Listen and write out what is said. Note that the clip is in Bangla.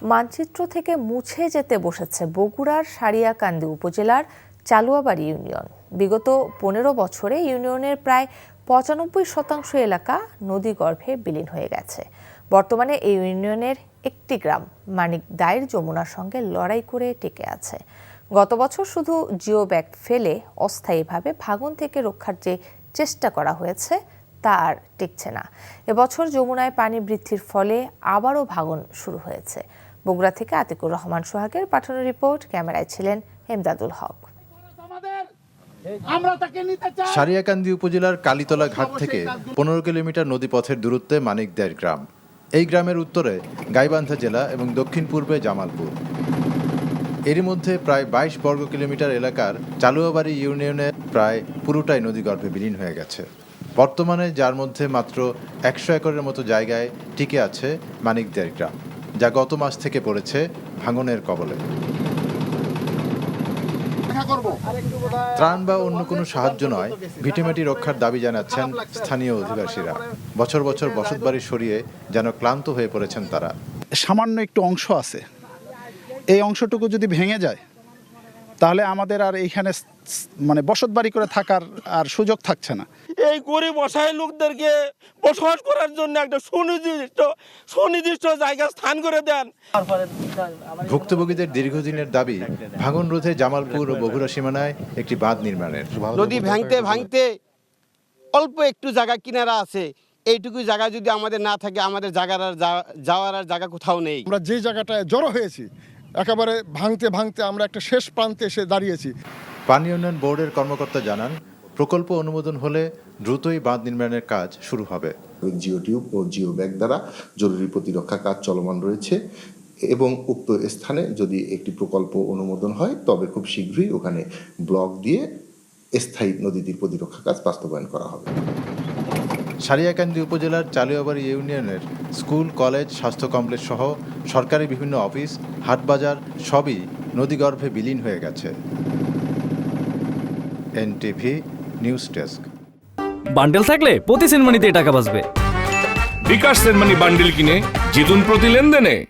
মানচিত্র থেকে মুছে যেতে বসেছে বগুড়ার সারিয়াকান্দি উপজেলার চালুয়াবাড়ি ইউনিয়ন। বিগত ১৫ বছরে ইউনিয়নের প্রায় ৯৫% এলাকা নদীগর্ভে বিলীন হয়ে গেছে। বর্তমানে এই ইউনিয়নের একটি গ্রাম মানিকদাইর যমুনার সঙ্গে লড়াই করে টিকে আছে। গত বছর শুধু জিও ব্যাগ ফেলে অস্থায়ীভাবে ভাঙন থেকে রক্ষার যে চেষ্টা করা হয়েছে তা আর টিকছে না। এবছর যমুনায় পানি বৃদ্ধির ফলে আবারও ভাঙন শুরু হয়েছে। বগুড়া থেকে আতিকুর রহমান সোহাগের পাঠানো রিপোর্ট, ক্যামেরায় ছিলেন এমদাদুল হক। সারিয়াকান্দি উপজেলার কালীতলা ঘাট থেকে ১৫ কিলোমিটার নদীপথের দূরত্বে মানিকদাইর গ্রাম। এই গ্রামের উত্তরে গাইবান্ধা জেলা এবং দক্ষিণ পূর্বে জামালপুর। এরই মধ্যে প্রায় ২২ বর্গ কিলোমিটার এলাকার চালুয়াবাড়ি ইউনিয়নের প্রায় পুরোটাই নদীগর্ভে বিলীন হয়ে গেছে। বর্তমানে যার মধ্যে মাত্র ১০০ একরের মতো জায়গায় টিকে আছে মানিকদাইর গ্রাম, যা গত মাস থেকে পড়েছে ভাঙনের কবলে। ত্রাণ বা অন্য কোনো সাহায্য নয়, ভিটেমাটি রক্ষার দাবি জানাচ্ছেন স্থানীয় অধিবাসীরা। বছর বছর বসতবাড়ি সরিয়ে যেন ক্লান্ত হয়ে পড়েছেন তারা। সামান্য একটু অংশ আছে, এই অংশটুকু যদি ভেঙে যায় তাহলে আমাদের আর এইখানে বসতবাড়ি করে থাকার আর সুযোগ থাকছে না। এই গরিব অসহায় লোকদেরকে বসবাস করার জন্য একটা সুনির্দিষ্ট জায়গা স্থান করে দেন। ভুক্তভোগীদের দীর্ঘদিনের দাবি ভাঙন রোধে জামালপুর ও বগুড়া সীমানায় একটি বাঁধ নির্মাণের। নদী ভাঙতে অল্প একটু জায়গা কিনারা আছে, এইটুকু জায়গা যদি আমাদের না থাকে, আমাদের যাওয়ার আর জায়গা কোথাও নেই। আমরা যে জায়গাটায় জড়ো হয়েছি একেবারে ভাঙতে আমরা একটা শেষ প্রান্তে এসে দাঁড়িয়েছি। পানি উন্নয়ন বোর্ডের কর্মকর্তা জানান, প্রকল্প অনুমোদন হলে দ্রুতই বাঁধ নির্মাণের কাজ শুরু হবে। জিও টিউব ও জিও ব্যাগ দ্বারা জরুরি প্রতিরক্ষা কাজ চলমান রয়েছে এবং উক্ত স্থানে যদি একটি প্রকল্প অনুমোদন হয় তবে খুব শীঘ্রই ওখানে ব্লক দিয়ে স্থায়ী নদী তীর প্রতিরক্ষা কাজ বাস্তবায়ন করা হবে। সারিয়াকান্দি উপজেলার চালুয়াবাড়ি ইউনিয়নের স্কুল, কলেজ, স্বাস্থ্য কমপ্লেক্স সহ সরকারি বিভিন্ন অফিস, হাটবাজার সবই নদীগর্ভে বিলীন হয়ে গেছে। NTV news desk. বান্ডেল থাকলে প্রতি সেনমানিতে টাকা বাঁচবে। বিকাশ সেনমানি বান্ডেল কিনে জিতুন প্রতি লেনদেনে।